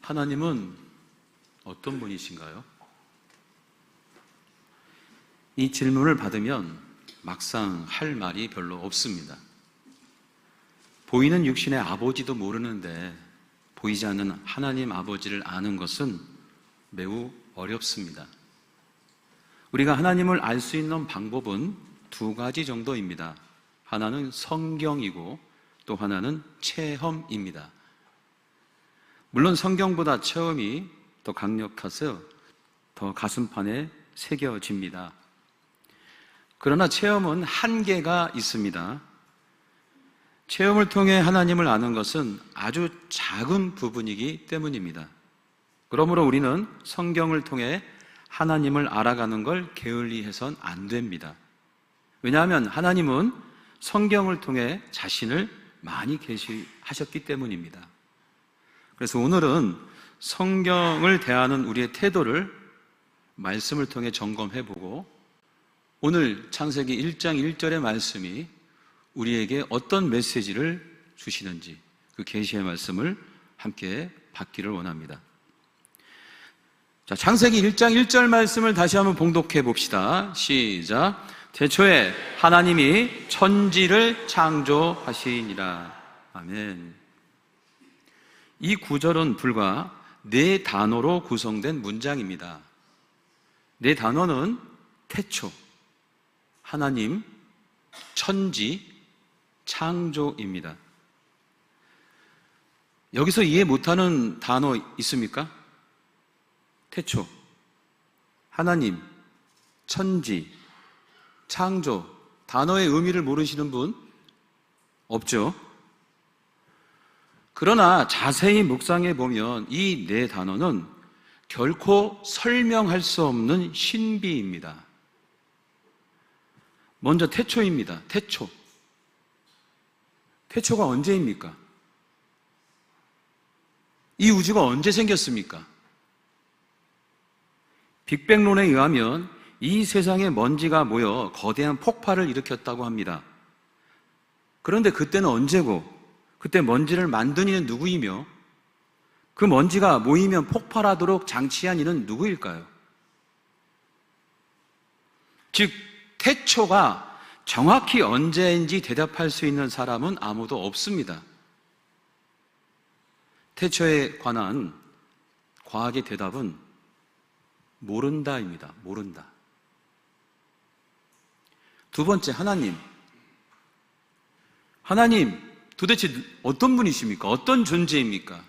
하나님은 어떤 분이신가요? 이 질문을 받으면 막상 할 말이 별로 없습니다. 보이는 육신의 아버지도 모르는데 보이지 않는 하나님 아버지를 아는 것은 매우 어렵습니다. 우리가 하나님을 알 수 있는 방법은 두 가지 정도입니다. 하나는 성경이고 또 하나는 체험입니다. 물론 성경보다 체험이 더 강력해서 더 가슴판에 새겨집니다. 그러나 체험은 한계가 있습니다. 체험을 통해 하나님을 아는 것은 아주 작은 부분이기 때문입니다. 그러므로 우리는 성경을 통해 하나님을 알아가는 걸 게을리해서는 안 됩니다. 왜냐하면 하나님은 성경을 통해 자신을 많이 계시하셨기 때문입니다. 그래서 오늘은 성경을 대하는 우리의 태도를 말씀을 통해 점검해보고 오늘 창세기 1장 1절의 말씀이 우리에게 어떤 메시지를 주시는지 그 계시의 말씀을 함께 받기를 원합니다. 자, 창세기 1장 1절 말씀을 다시 한번 봉독해 봅시다. 시작. 태초에 하나님이 천지를 창조하시니라. 아멘. 이 구절은 불과 4단어로 구성된 문장입니다. 4단어는 태초, 하나님, 천지, 창조입니다. 여기서 이해 못하는 단어 있습니까? 태초, 하나님, 천지, 창조, 단어의 의미를 모르시는 분 없죠? 그러나 자세히 묵상해 보면 이 4단어는 결코 설명할 수 없는 신비입니다. 먼저 태초입니다. 태초. 태초가 언제입니까? 이 우주가 언제 생겼습니까? 빅뱅론에 의하면 이 세상에 먼지가 모여 거대한 폭발을 일으켰다고 합니다. 그런데 그때는 언제고, 그때 먼지를 만든 이는 누구이며 그 먼지가 모이면 폭발하도록 장치한 이는 누구일까요? 즉, 태초가 정확히 언제인지 대답할 수 있는 사람은 아무도 없습니다. 태초에 관한 과학의 대답은 모른다입니다. 모른다. 두 번째, 하나님. 하나님, 도대체 어떤 분이십니까? 어떤 존재입니까?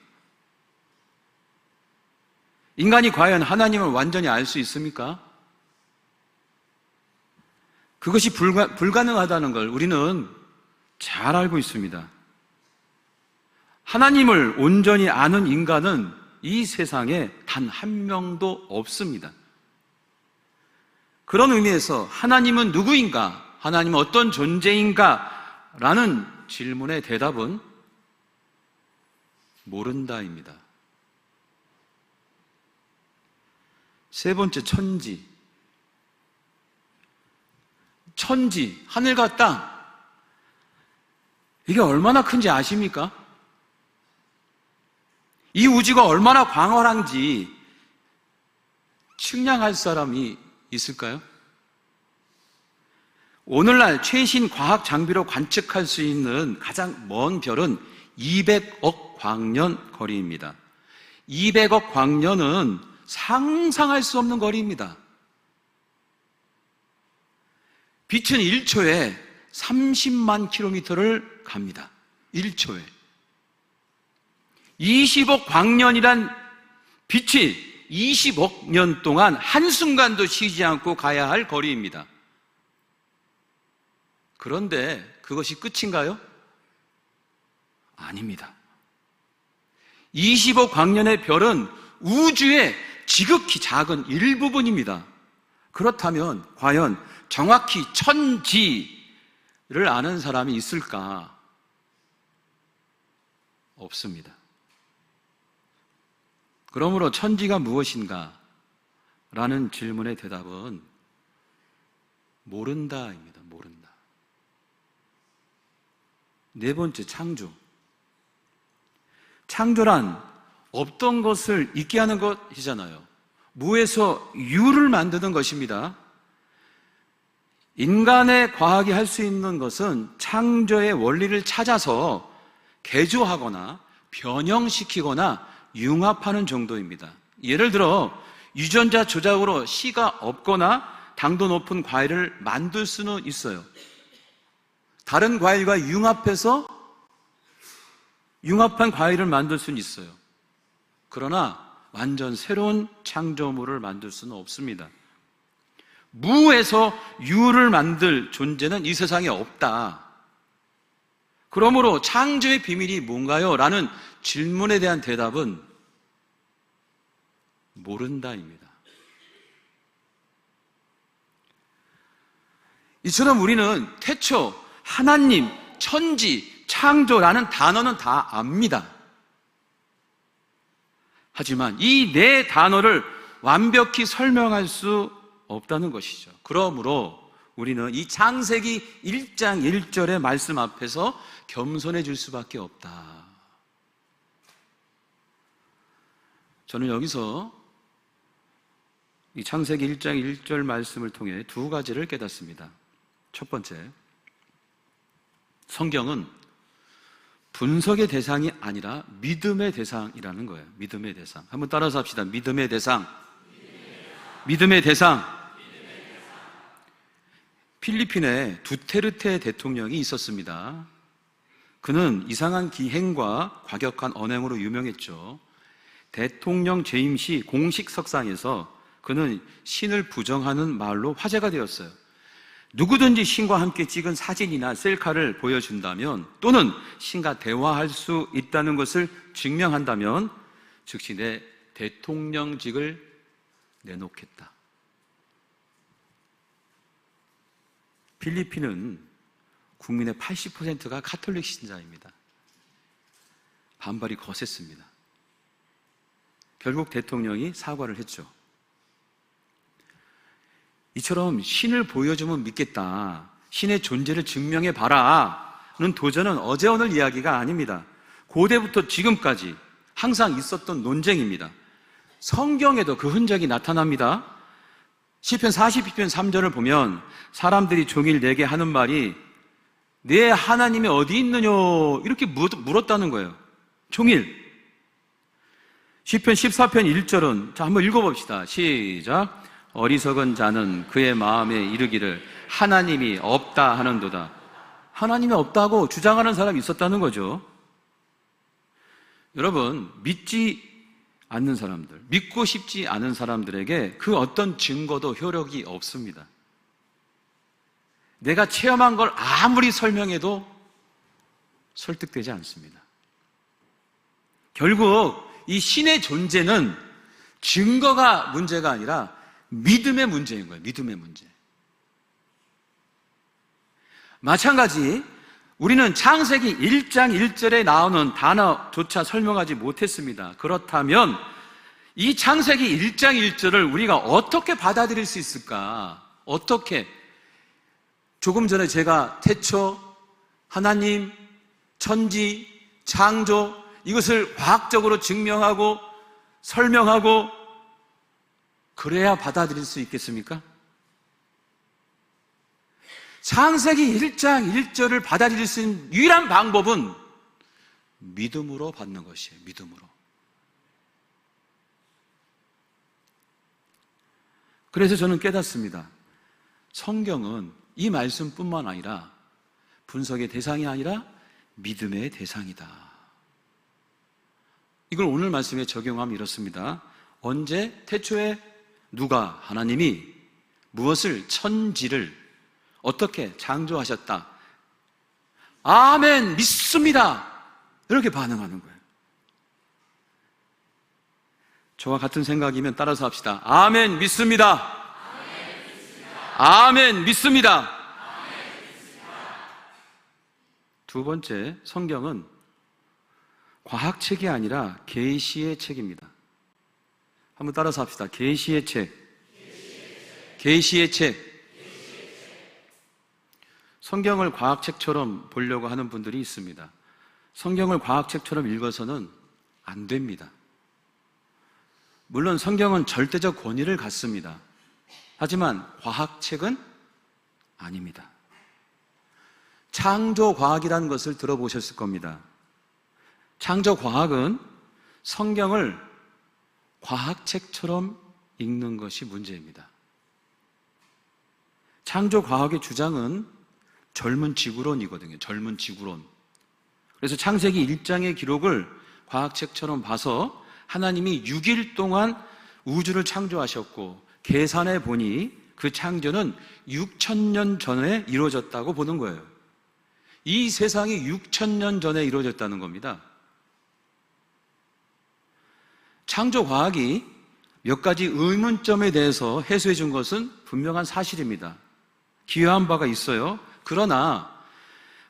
인간이 과연 하나님을 완전히 알 수 있습니까? 그것이 불가능하다는 걸 우리는 잘 알고 있습니다. 하나님을 온전히 아는 인간은 이 세상에 단 한 명도 없습니다. 그런 의미에서 하나님은 누구인가? 하나님은 어떤 존재인가? 라는 질문의 대답은 모른다입니다. 세 번째, 천지. 천지, 하늘과 땅. 이게 얼마나 큰지 아십니까? 이 우주가 얼마나 광활한지 측량할 사람이 있을까요? 오늘날 최신 과학 장비로 관측할 수 있는 가장 먼 별은 200억 광년 거리입니다. 200억 광년은 상상할 수 없는 거리입니다. 빛은 1초에 30만 킬로미터를 갑니다. 1초에. 20억 광년이란 빛이 20억 년 동안 한순간도 쉬지 않고 가야 할 거리입니다. 그런데 그것이 끝인가요? 아닙니다. 20억 광년의 별은 우주의 지극히 작은 일부분입니다. 그렇다면 과연 정확히 천지를 아는 사람이 있을까? 없습니다. 그러므로 천지가 무엇인가? 라는 질문의 대답은 모른다입니다. 모른다. 네 번째, 창조. 창조란 없던 것을 있게 하는 것이잖아요. 무에서 유를 만드는 것입니다. 인간의 과학이 할 수 있는 것은 창조의 원리를 찾아서 개조하거나 변형시키거나 융합하는 정도입니다. 예를 들어 유전자 조작으로 씨가 없거나 당도 높은 과일을 만들 수는 있어요. 다른 과일과 융합해서 융합한 과일을 만들 수는 있어요. 그러나 완전 새로운 창조물을 만들 수는 없습니다. 무에서 유를 만들 존재는 이 세상에 없다. 그러므로 창조의 비밀이 뭔가요? 라는 질문에 대한 대답은 모른다입니다. 이처럼 우리는 태초, 하나님, 천지, 창조라는 단어는 다 압니다. 하지만 이 네 단어를 완벽히 설명할 수 없다는 것이죠. 그러므로 우리는 이 창세기 1장 1절의 말씀 앞에서 겸손해질 수밖에 없다. 저는 여기서 이 창세기 1장 1절 말씀을 통해 두 가지를 깨닫습니다. 첫 번째, 성경은 분석의 대상이 아니라 믿음의 대상이라는 거예요. 믿음의 대상. 한번 따라서 합시다. 믿음의 대상. 믿음의 대상. 필리핀에 두테르테 대통령이 있었습니다. 그는 이상한 기행과 과격한 언행으로 유명했죠. 대통령 재임 시 공식 석상에서 그는 신을 부정하는 말로 화제가 되었어요. 누구든지 신과 함께 찍은 사진이나 셀카를 보여준다면 또는 신과 대화할 수 있다는 것을 증명한다면 즉시 내 대통령직을 내놓겠다. 필리핀은 국민의 80%가 가톨릭 신자입니다. 반발이 거셌습니다. 결국 대통령이 사과를 했죠. 이처럼 신을 보여주면 믿겠다, 신의 존재를 증명해봐라는 도전은 어제 오늘 이야기가 아닙니다. 고대부터 지금까지 항상 있었던 논쟁입니다. 성경에도 그 흔적이 나타납니다. 시편 42편 3절을 보면 사람들이 종일 내게 하는 말이 내 하나님이 어디 있느냐 이렇게 물었다는 거예요. 종일. 시편 14편 1절은 자 한번 읽어봅시다. 시작. 어리석은 자는 그의 마음에 이르기를 하나님이 없다 하는도다. 하나님이 없다고 주장하는 사람이 있었다는 거죠. 여러분, 믿지 않는 사람들, 믿고 싶지 않은 사람들에게 그 어떤 증거도 효력이 없습니다. 내가 체험한 걸 아무리 설명해도 설득되지 않습니다. 결국 이 신의 존재는 증거가 문제가 아니라 믿음의 문제인 거예요. 믿음의 문제. 마찬가지 우리는 창세기 1장 1절에 나오는 단어조차 설명하지 못했습니다. 그렇다면 이 창세기 1장 1절을 우리가 어떻게 받아들일 수 있을까? 어떻게? 조금 전에 제가 태초, 하나님, 천지, 창조 이것을 과학적으로 증명하고 설명하고 그래야 받아들일 수 있겠습니까? 창세기 1장 1절을 받아들일 수 있는 유일한 방법은 믿음으로 받는 것이에요. 믿음으로. 그래서 저는 깨닫습니다. 성경은 이 말씀뿐만 아니라 분석의 대상이 아니라 믿음의 대상이다. 이걸 오늘 말씀에 적용하면 이렇습니다. 언제? 태초에 누가? 하나님이 무엇을? 천지를 어떻게 창조하셨다. 아멘, 믿습니다. 이렇게 반응하는 거예요. 저와 같은 생각이면 따라서 합시다. 아멘, 믿습니다. 아멘, 믿습니다. 두 번째, 성경은 과학책이 아니라 계시의 책입니다. 한번 따라서 합시다. 계시의 책. 계시의 책. 성경을 과학책처럼 보려고 하는 분들이 있습니다. 성경을 과학책처럼 읽어서는 안 됩니다. 물론 성경은 절대적 권위를 갖습니다. 하지만 과학책은 아닙니다. 창조과학이라는 것을 들어보셨을 겁니다. 창조과학은 성경을 과학책처럼 읽는 것이 문제입니다. 창조과학의 주장은 젊은 지구론이거든요. 젊은 지구론. 그래서 창세기 1장의 기록을 과학책처럼 봐서 하나님이 6일 동안 우주를 창조하셨고 계산해 보니 그 창조는 6,000년 전에 이루어졌다고 보는 거예요. 이 세상이 6,000년 전에 이루어졌다는 겁니다. 창조과학이 몇 가지 의문점에 대해서 해소해 준 것은 분명한 사실입니다. 기여한 바가 있어요. 그러나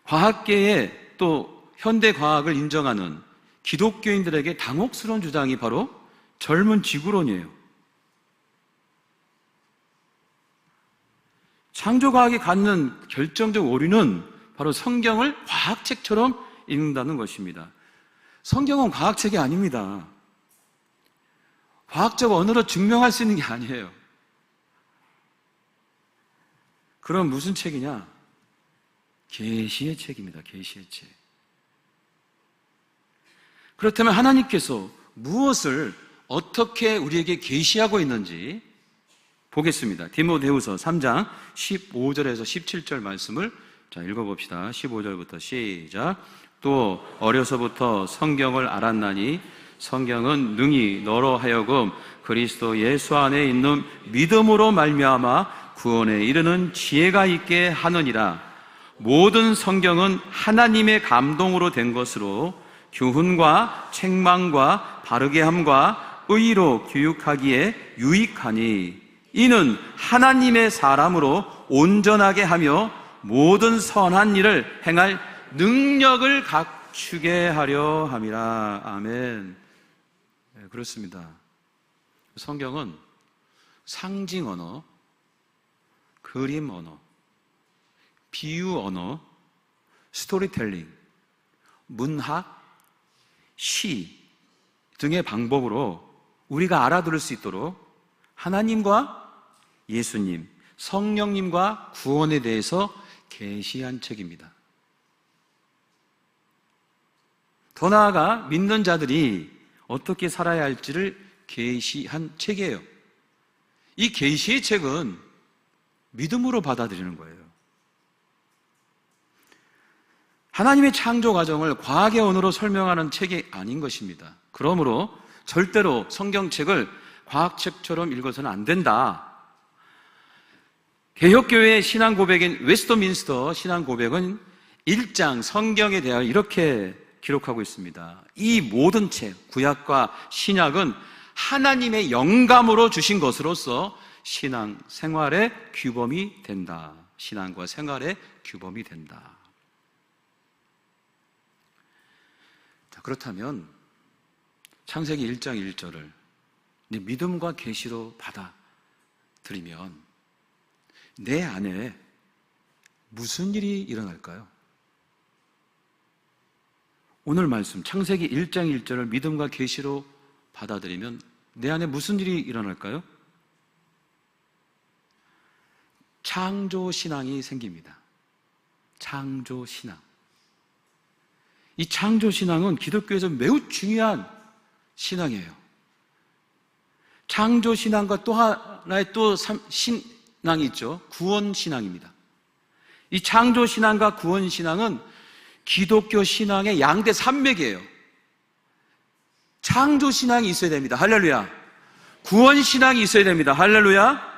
과학계에 또 현대과학을 인정하는 기독교인들에게 당혹스러운 주장이 바로 젊은 지구론이에요. 창조과학이 갖는 결정적 오류는 바로 성경을 과학책처럼 읽는다는 것입니다. 성경은 과학책이 아닙니다. 과학적 언어로 증명할 수 있는 게 아니에요. 그럼 무슨 책이냐? 계시의 책입니다. 계시의 책. 그렇다면 하나님께서 무엇을 어떻게 우리에게 계시하고 있는지 보겠습니다. 디모데후서 3장 15절에서 17절 말씀을 읽어봅시다. 15절부터 시작. 또 어려서부터 성경을 알았나니 성경은 능히 너로 하여금 그리스도 예수 안에 있는 믿음으로 말미암아 구원에 이르는 지혜가 있게 하느니라. 모든 성경은 하나님의 감동으로 된 것으로 교훈과 책망과 바르게 함과 의로 교육하기에 유익하니 이는 하나님의 사람으로 온전하게 하며 모든 선한 일을 행할 능력을 갖추게 하려 함이라. 아멘. 네, 그렇습니다. 성경은 상징 언어, 그림 언어, 비유 언어, 스토리텔링, 문학, 시 등의 방법으로 우리가 알아들을 수 있도록 하나님과 예수님, 성령님과 구원에 대해서 계시한 책입니다. 더 나아가 믿는 자들이 어떻게 살아야 할지를 계시한 책이에요. 이 계시의 책은 믿음으로 받아들이는 거예요. 하나님의 창조 과정을 과학의 언어로 설명하는 책이 아닌 것입니다. 그러므로 절대로 성경책을 과학책처럼 읽어서는 안 된다. 개혁교회의 신앙 고백인 웨스트민스터 신앙 고백은 1장 성경에 대하여 이렇게 기록하고 있습니다. 이 모든 책, 구약과 신약은 하나님의 영감으로 주신 것으로서 신앙 생활의 규범이 된다. 신앙과 생활의 규범이 된다. 자, 그렇다면 창세기 1장 1절을 믿음과 계시로 받아들이면 내 안에 무슨 일이 일어날까요? 오늘 말씀 창세기 1장 1절을 믿음과 계시로 받아들이면 내 안에 무슨 일이 일어날까요? 창조신앙이 생깁니다. 창조신앙. 이 창조신앙은 기독교에서 매우 중요한 신앙이에요. 창조신앙과 또 하나의 신앙이 있죠. 구원신앙입니다. 이 창조신앙과 구원신앙은 기독교 신앙의 양대 산맥이에요. 창조신앙이 있어야 됩니다. 할렐루야. 구원신앙이 있어야 됩니다. 할렐루야.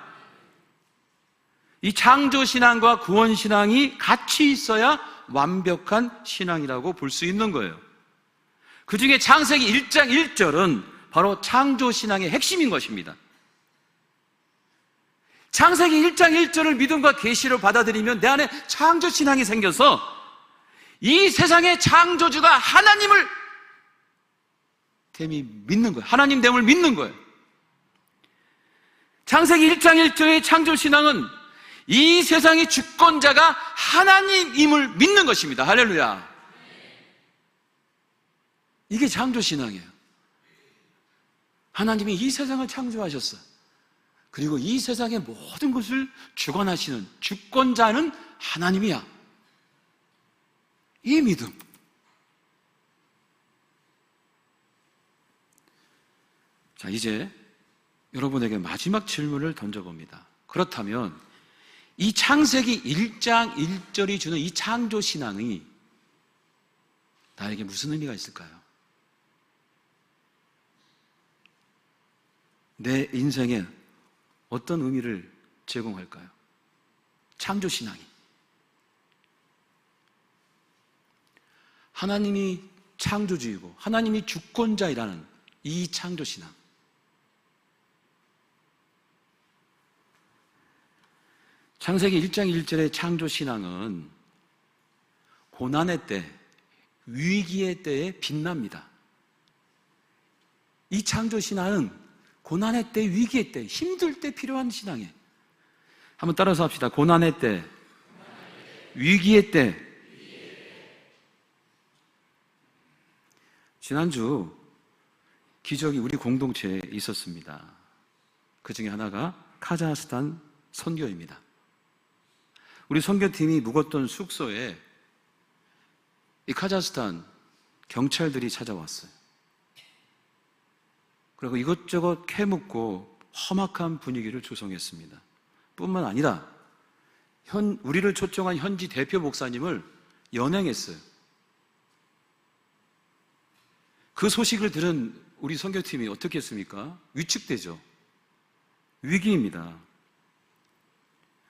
이 창조신앙과 구원신앙이 같이 있어야 완벽한 신앙이라고 볼 수 있는 거예요. 그 중에 창세기 1장 1절은 바로 창조신앙의 핵심인 것입니다. 창세기 1장 1절을 믿음과 계시로 받아들이면 내 안에 창조신앙이 생겨서 이 세상의 창조주가 하나님을 믿는 거예요. 하나님 됨을 믿는 거예요. 창세기 1장 1절의 창조신앙은 이 세상의 주권자가 하나님임을 믿는 것입니다. 할렐루야. 이게 창조신앙이에요. 하나님이 이 세상을 창조하셨어. 그리고 이 세상의 모든 것을 주관하시는 주권자는 하나님이야. 이 믿음. 자, 이제 여러분에게 마지막 질문을 던져봅니다. 그렇다면 이 창세기 1장 1절이 주는 이 창조 신앙이 나에게 무슨 의미가 있을까요? 내 인생에 어떤 의미를 제공할까요? 창조 신앙이. 하나님이 창조주이고 하나님이 주권자이라는 이 창조 신앙. 창세기 1장 1절의 창조 신앙은 고난의 때, 위기의 때에 빛납니다. 이 창조 신앙은 고난의 때, 위기의 때, 힘들 때 필요한 신앙이에요. 한번 따라서 합시다. 고난의 때, 위기의 때. 지난주 기적이 우리 공동체에 있었습니다. 그 중에 하나가 카자흐스탄 선교입니다. 우리 선교팀이 묵었던 숙소에 이 카자흐스탄 경찰들이 찾아왔어요. 그리고 이것저것 캐묻고 험악한 분위기를 조성했습니다. 뿐만 아니라 우리를 초청한 현지 대표 목사님을 연행했어요. 그 소식을 들은 우리 선교팀이 어떻게 했습니까? 위축되죠. 위기입니다.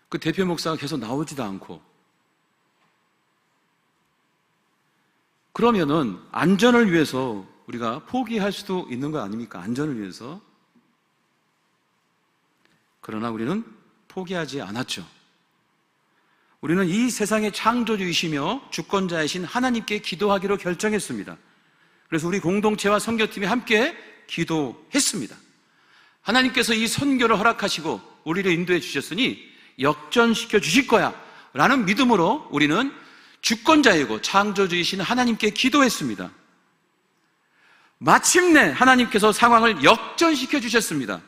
그 대표 목사가 계속 나오지도 않고. 그러면은 안전을 위해서 우리가 포기할 수도 있는 거 아닙니까? 안전을 위해서. 그러나 우리는 포기하지 않았죠. 우리는 이 세상의 창조주이시며 주권자이신 하나님께 기도하기로 결정했습니다. 그래서 우리 공동체와 선교팀이 함께 기도했습니다. 하나님께서 이 선교를 허락하시고 우리를 인도해 주셨으니 역전시켜 주실 거야 라는 믿음으로 우리는 주권자이고 창조주이신 하나님께 기도했습니다. 마침내 하나님께서 상황을 역전시켜 주셨습니다.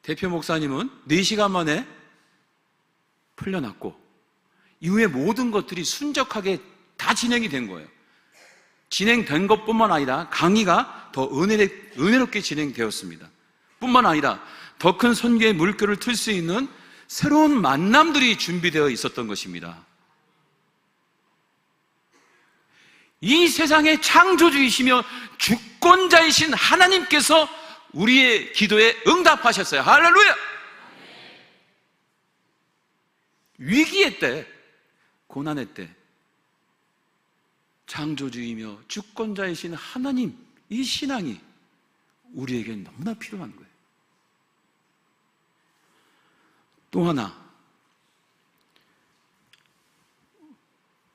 대표 목사님은 4시간 만에 풀려났고 이후에 모든 것들이 순적하게 다 진행이 된 거예요. 진행된 것뿐만 아니라 강의가 더 은혜롭게 진행되었습니다. 뿐만 아니라 더 큰 선교의 물결을 틀 수 있는 새로운 만남들이 준비되어 있었던 것입니다. 이 세상의 창조주이시며 주권자이신 하나님께서 우리의 기도에 응답하셨어요. 할렐루야! 위기의 때, 고난의 때 창조주이며 주권자이신 하나님, 이 신앙이 우리에게 너무나 필요한 거예요. 또 하나,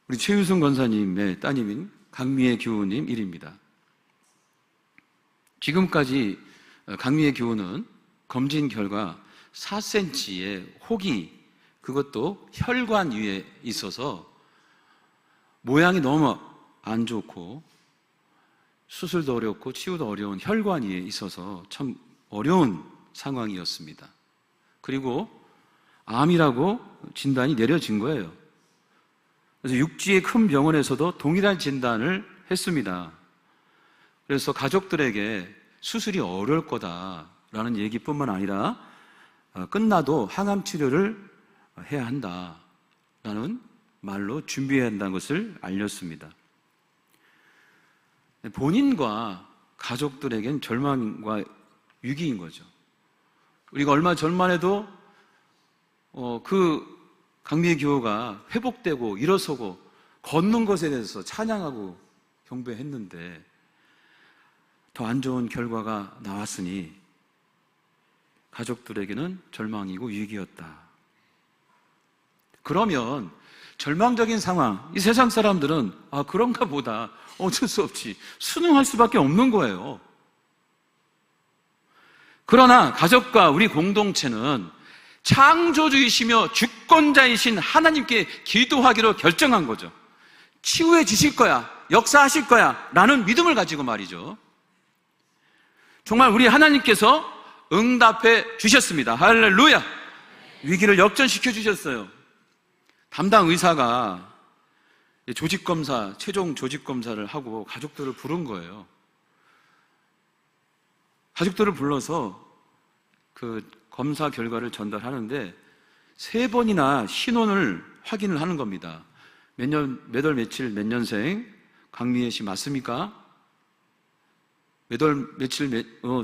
우리 최유승 권사님의 따님인 강미애 교우님 일입니다. 지금까지 강미애 교우는 검진 결과 4cm의 혹이, 그것도 혈관 위에 있어서 모양이 너무 안 좋고 수술도 어렵고 치유도 어려운 혈관 위에 있어서 참 어려운 상황이었습니다. 그리고 암이라고 진단이 내려진 거예요. 그래서 육지의 큰 병원에서도 동일한 진단을 했습니다. 그래서 가족들에게 수술이 어려울 거다라는 얘기뿐만 아니라 끝나도 항암 치료를 해야 한다라는 말로 준비해야 한다는 것을 알렸습니다. 본인과 가족들에겐 절망과 위기인 거죠. 우리가 얼마 전만 해도 그 강미애 교우가 회복되고 일어서고 걷는 것에 대해서 찬양하고 경배했는데 더 안 좋은 결과가 나왔으니 가족들에게는 절망이고 위기였다. 그러면 절망적인 상황, 이 세상 사람들은 그런가 보다, 어쩔 수 없지, 순응할 수밖에 없는 거예요. 그러나 가족과 우리 공동체는 창조주이시며 주권자이신 하나님께 기도하기로 결정한 거죠. 치유해 주실 거야, 역사하실 거야 라는 믿음을 가지고 말이죠. 정말 우리 하나님께서 응답해 주셨습니다. 할렐루야! 위기를 역전시켜 주셨어요. 담당 의사가 조직검사, 최종 조직검사를 하고 가족들을 부른 거예요. 가족들을 불러서 그 검사 결과를 전달하는데 3번이나 신원을 확인을 하는 겁니다. 몇 월 며칠 몇 년생 강미애 씨 맞습니까? 몇 월 며칠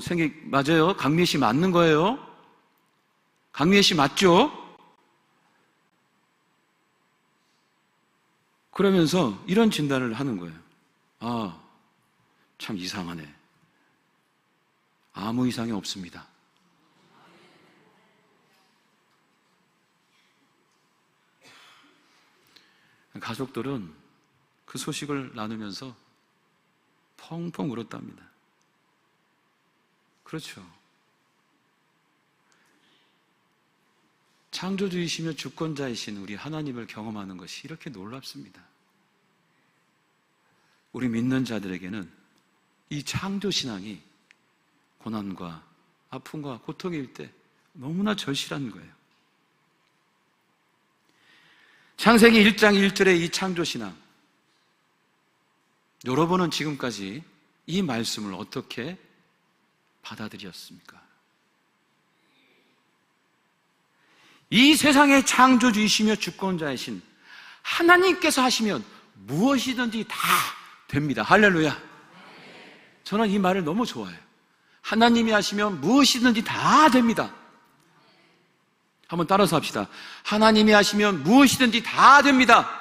생일 맞아요? 강미애 씨 맞는 거예요? 강미애 씨 맞죠? 그러면서 이런 진단을 하는 거예요. 아, 참 이상하네. 아무 이상이 없습니다. 가족들은 그 소식을 나누면서 펑펑 울었답니다. 그렇죠. 창조주이시며 주권자이신 우리 하나님을 경험하는 것이 이렇게 놀랍습니다. 우리 믿는 자들에게는 이 창조신앙이 고난과 아픔과 고통일 때 너무나 절실한 거예요. 창세기 1장 1절의 이 창조신앙, 여러분은 지금까지 이 말씀을 어떻게 받아들였습니까? 이 세상의 창조주이시며 주권자이신 하나님께서 하시면 무엇이든지 다 됩니다. 할렐루야. 저는 이 말을 너무 좋아해요. 하나님이 하시면 무엇이든지 다 됩니다. 한번 따라서 합시다. 하나님이 하시면 무엇이든지 다 됩니다.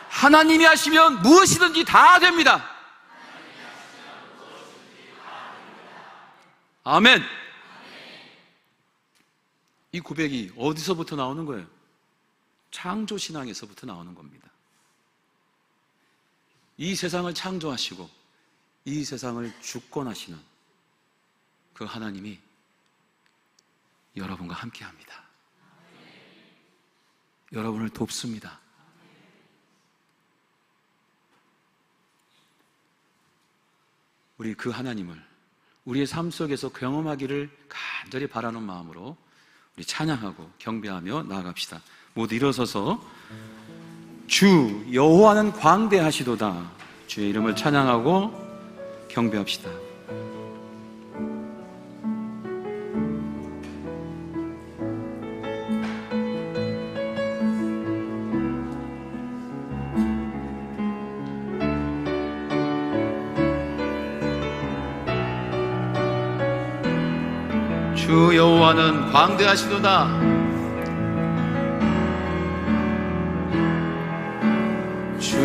하나님이 하시면 무엇이든지 다 됩니다. 아멘. 이 고백이 어디서부터 나오는 거예요? 창조신앙에서부터 나오는 겁니다. 이 세상을 창조하시고 이 세상을 주권하시는 그 하나님이 여러분과 함께합니다. 여러분을 돕습니다. 우리 그 하나님을 우리의 삶 속에서 경험하기를 간절히 바라는 마음으로 우리 찬양하고 경배하며 나아갑시다. 모두 일어서서 주 여호와는 광대하시도다, 주의 이름을 찬양하고 경배합시다. 주 여호와는 광대하시도다. 주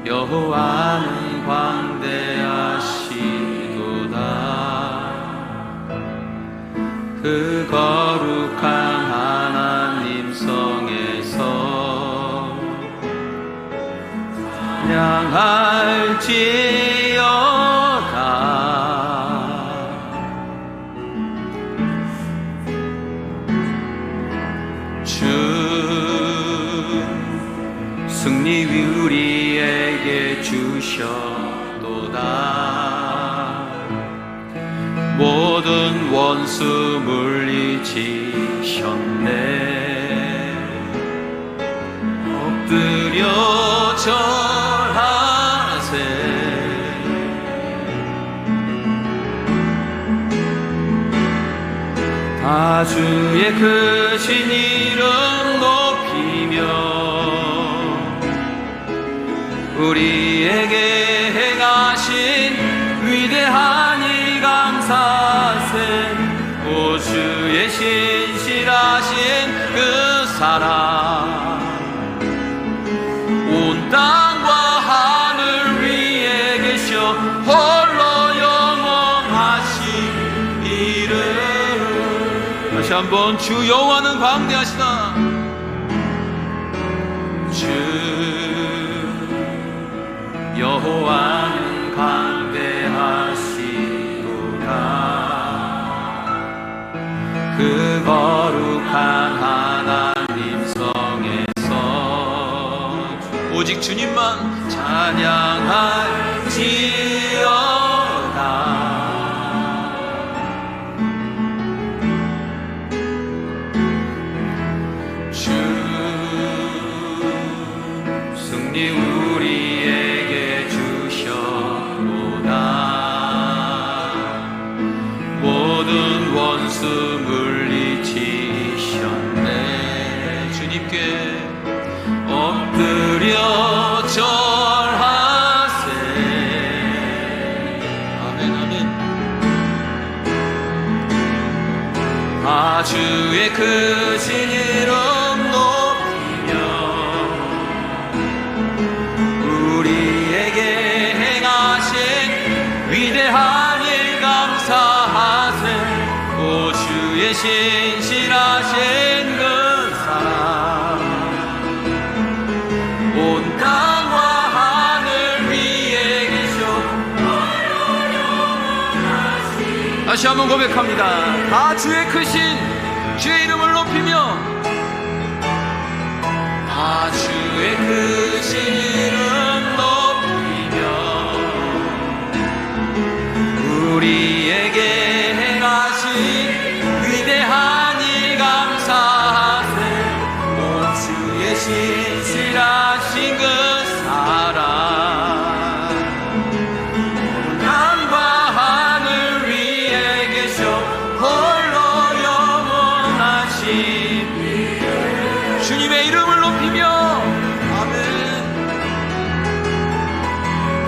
여호와는 광대하시도다. 그 거룩한 하나님 성에서 찬양할지어다. 승리 우리에게 주셨도다. 모든 원수 물리치셨네. 엎드려 절하세. 다 주의 크신 이름 높이며 우리에게 행하신 위대한 일 감사세. 오 주의 신실하신 그 사랑 온 땅과 하늘 위에 계셔 홀로 영원하신 이름. 다시 한번 주 여호와는 광대하시다. 주 여호와는 광대하시도다. 그 거룩한 하나님 성에서 오직 주님만 찬양할지어다. 주 승리 우리에게 주셨도다. 모든 원수 물리치셨네. 주님께 엎드려 절하세. 아멘 아멘. 아 주의 크신 이름 높이며 우리에게 행하신 위대한 일 감사하세. 오 주의 신실하신 그 사랑 온 땅과 하늘 위에 계셔. 다시 한번 고백합니다. 다 주의 크신 주의 이름을 높이며 다 주의 크신 이름 높이며 우리에게 행하신 위대한 일 감사하세. 오 주의 신실하신 그 사랑 땅과 하늘 위에 계셔 홀로 영원하신 주님의 이름을 높이며 아멘.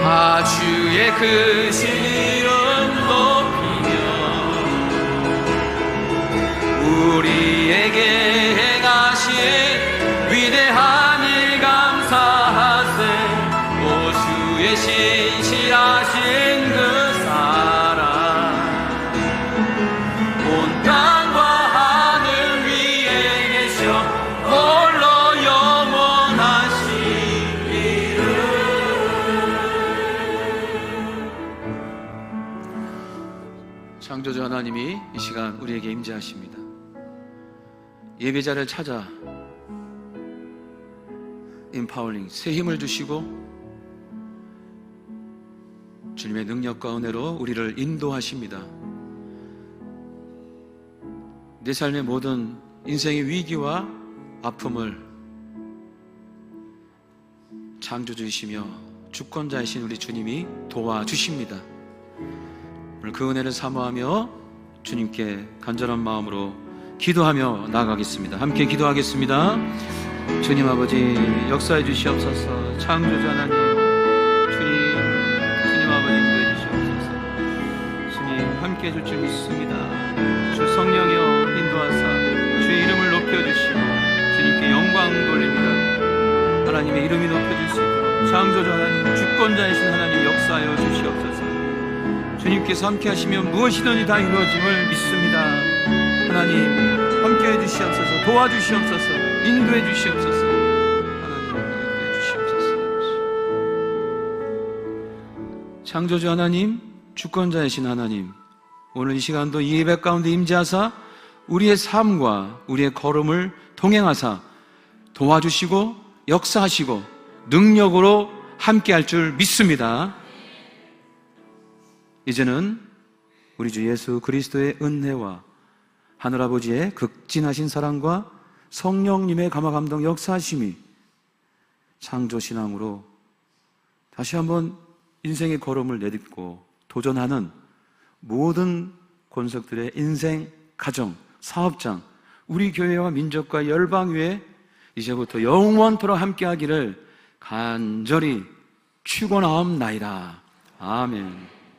다 주의 크신 이름 높이며 우리에게 행하신 위대한 일 감사하세. 오 주의 신실하신 그 사랑 온 땅과 하늘 위에 계셔 홀로 영원하신 이름. 창조주 하나님이 이 시간 우리에게 임재하십니다. 예배자를 찾아 임파울링 새 힘을 주시고 주님의 능력과 은혜로 우리를 인도하십니다. 내 삶의 모든 인생의 위기와 아픔을 창조주이시며 주권자이신 우리 주님이 도와주십니다. 오늘 그 은혜를 사모하며 주님께 간절한 마음으로 기도하며 나아가겠습니다. 함께 기도하겠습니다. 주님 아버지 역사해 주시옵소서. 창조주 하나님 주님 아버지 인도해 주시옵소서. 주님 함께 해줄 줄 믿습니다. 주 성령이여 인도하사 주의 이름을 높여주시고 주님께 영광 돌립니다. 하나님의 이름이 높여질 수 있도록 창조주 하나님 주권자이신 하나님 역사하여 주시옵소서. 주님께서 함께 하시면 무엇이든지 다 이루어짐을 믿습니다. 하나님 함께해 주시옵소서. 도와주시옵소서. 인도해 주시옵소서. 하나님 인도해 주시옵소서. 창조주 하나님 주권자이신 하나님 오늘 이 시간도 이 예배 가운데 임재하사 우리의 삶과 우리의 걸음을 동행하사 도와주시고 역사하시고 능력으로 함께할 줄 믿습니다. 이제는 우리 주 예수 그리스도의 은혜와 하늘아버지의 극진하신 사랑과 성령님의 감화감동 역사하심이 창조신앙으로 다시 한번 인생의 걸음을 내딛고 도전하는 모든 권석들의 인생, 가정, 사업장, 우리 교회와 민족과 열방 위에 이제부터 영원토록 함께하기를 간절히 축원하옵나이다. 아멘.